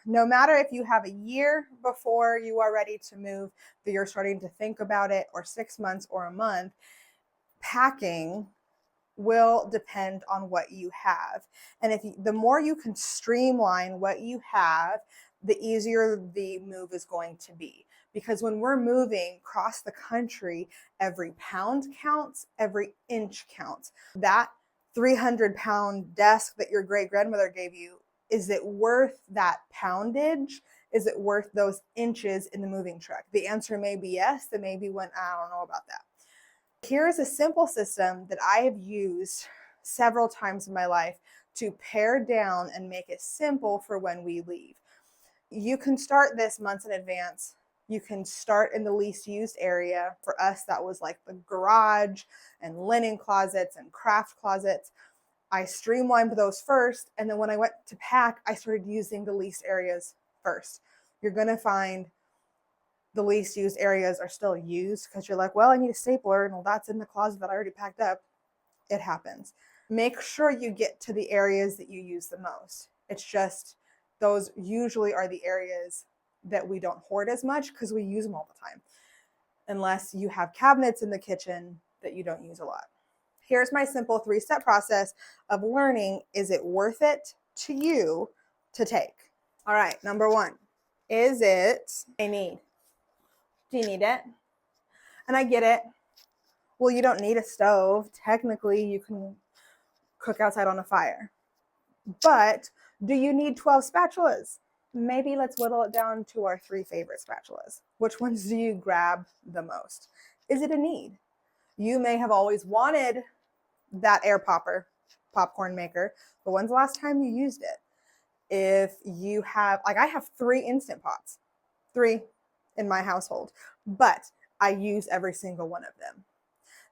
No matter if you have a year before you are ready to move, that you're starting to think about it, or 6 months or a month, packing will depend on what you have. And the more you can streamline what you have, the easier the move is going to be. Because when we're moving across the country, every pound counts, every inch counts. That 300-pound desk that your great grandmother gave you, is it worth that poundage? Is it worth those inches in the moving truck? The answer may be yes. The maybe when I don't know about that. Here is a simple system that I have used several times in my life to pare down and make it simple for when we leave. You can start this months in advance. You can start in the least used area. For us, that was like the garage and linen closets and craft closets. I streamlined those first, and then when I went to pack, I started using the least areas first. You're going to find the least used areas are still used because you're like, well, I need a stapler, and well, that's in the closet that I already packed up. It happens. Make sure you get to the areas that you use the most. It's just those usually are the areas that we don't hoard as much because we use them all the time, unless you have cabinets in the kitchen that you don't use a lot. Here's my simple 3-step process of learning, is it worth it to you to take? All right, number 1, is it a need? Do you need it? And I get it. Well, you don't need a stove. Technically, you can cook outside on a fire. But do you need 12 spatulas? Maybe let's whittle it down to our 3 favorite spatulas. Which ones do you grab the most? Is it a need? You may have always wanted that air popcorn maker, but when's the last time you used it? If you have, like I have 3 Instant Pots, 3 in my household, but I use every single one of them.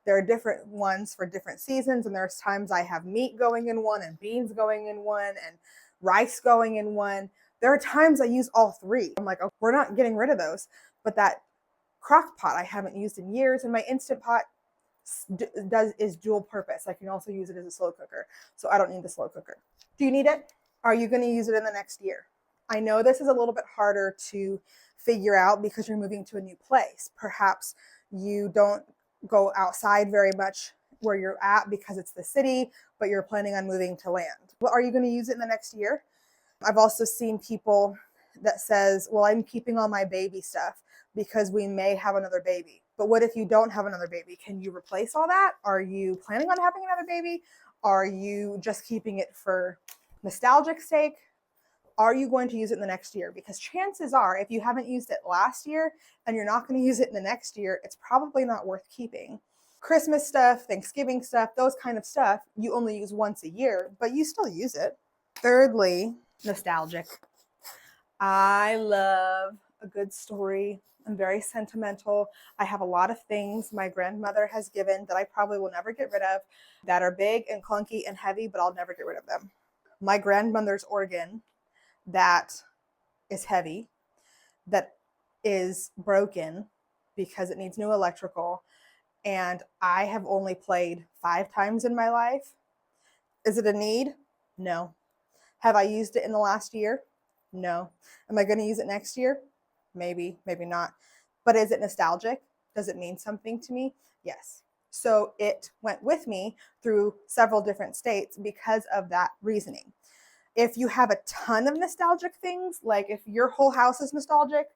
There are different ones for different seasons, and there's times I have meat going in one and beans going in one and rice going in one. There are times I use all 3. I'm like, oh, we're not getting rid of those. But that crock pot I haven't used in years, and my Instant Pot is dual purpose. I can also use it as a slow cooker, so I don't need the slow cooker. Do you need it? Are you going to use it in the next year? I know this is a little bit harder to figure out because you're moving to a new place. Perhaps you don't go outside very much where you're at because it's the city, but you're planning on moving to land. Well, are you going to use it in the next year? I've also seen people that says, well, I'm keeping all my baby stuff because we may have another baby. But what if you don't have another baby? Can you replace all that? Are you planning on having another baby? Are you just keeping it for nostalgic sake? Are you going to use it in the next year? Because chances are, if you haven't used it last year and you're not going to use it in the next year, it's probably not worth keeping. Christmas stuff, Thanksgiving stuff, those kind of stuff, you only use once a year, but you still use it. Thirdly, nostalgic. I love a good story. I'm very sentimental. I have a lot of things my grandmother has given that I probably will never get rid of, that are big and clunky and heavy, but I'll never get rid of them. My grandmother's organ that is heavy, that is broken because it needs new electrical, and I have only played 5 times in my life. Is it a need? No. Have I used it in the last year? No. Am I going to use it next year? Maybe, maybe not. But is it nostalgic? Does it mean something to me? Yes. So it went with me through several different states because of that reasoning. If you have a ton of nostalgic things, like if your whole house is nostalgic,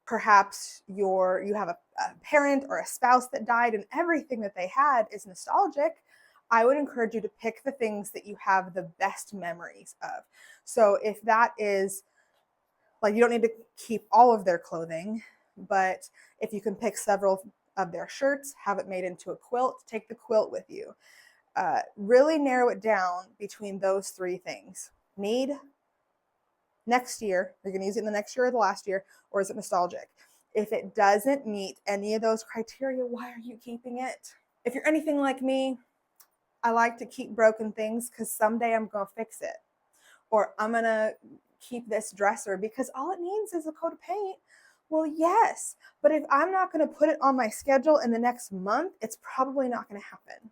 perhaps you have a parent or a spouse that died and everything that they had is nostalgic, I would encourage you to pick the things that you have the best memories of. So if that is, like, you don't need to keep all of their clothing, but if you can pick several of their shirts, have it made into a quilt, take the quilt with you. Really narrow it down between those 3 things. Need, next year, you're going to use it in the next year or the last year, or is it nostalgic? If it doesn't meet any of those criteria, why are you keeping it? If you're anything like me, I like to keep broken things because someday I'm going to fix it. Or I'm going to keep this dresser because all it needs is a coat of paint. Well, yes, but if I'm not going to put it on my schedule in the next month, it's probably not going to happen.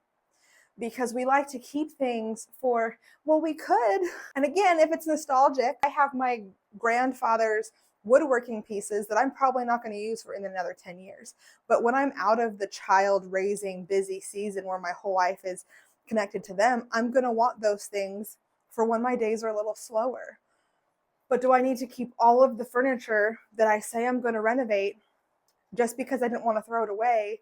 Because we like to keep things for, well, we could. And again, if it's nostalgic, I have my grandfather's woodworking pieces that I'm probably not going to use for in another 10 years. But when I'm out of the child raising busy season where my whole life is connected to them, I'm going to want those things for when my days are a little slower. But do I need to keep all of the furniture that I say I'm going to renovate just because I didn't want to throw it away?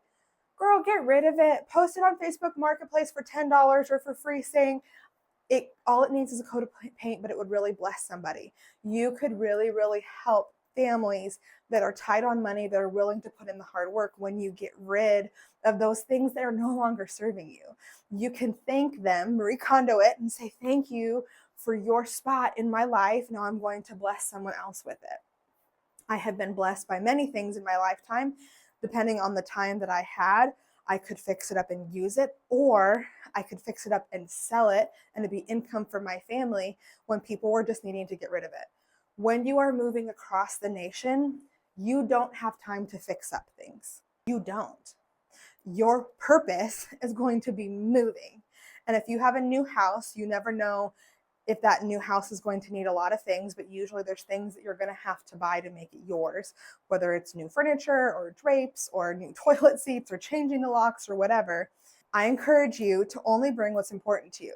Girl, get rid of it. Post it on Facebook Marketplace for $10 or for free, saying all it needs is a coat of paint, but it would really bless somebody. You could really, really help families that are tight on money, that are willing to put in the hard work when you get rid of those things that are no longer serving you. You can thank them, Marie Kondo it, and say, thank you for your spot in my life. Now I'm going to bless someone else with it. I have been blessed by many things in my lifetime. Depending on the time that I had, I could fix it up and use it, or I could fix it up and sell it, and it'd be income for my family when people were just needing to get rid of it. When you are moving across the nation, you don't have time to fix up things. You don't. Your purpose is going to be moving. And if you have a new house, you never know if that new house is going to need a lot of things, but usually there's things that you're going to have to buy to make it yours, whether it's new furniture or drapes or new toilet seats or changing the locks or whatever. I encourage you to only bring what's important to you.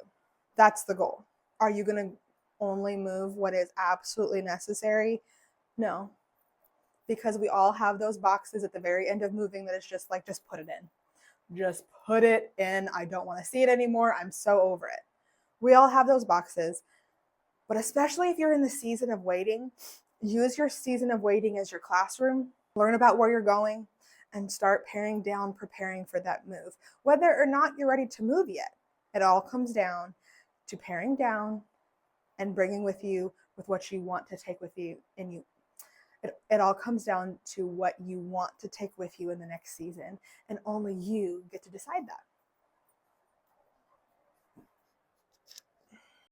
That's the goal. Are you going to only move what is absolutely necessary? No, because we all have those boxes at the very end of moving that is just like, just put it in. Just put it in. I don't want to see it anymore. I'm so over it. We all have those boxes, but especially if you're in the season of waiting, use your season of waiting as your classroom. Learn about where you're going and start paring down, preparing for that move. Whether or not you're ready to move yet, it all comes down to paring down and bringing with you with what you want to take with you. And it all comes down to what you want to take with you in the next season, and only you get to decide that.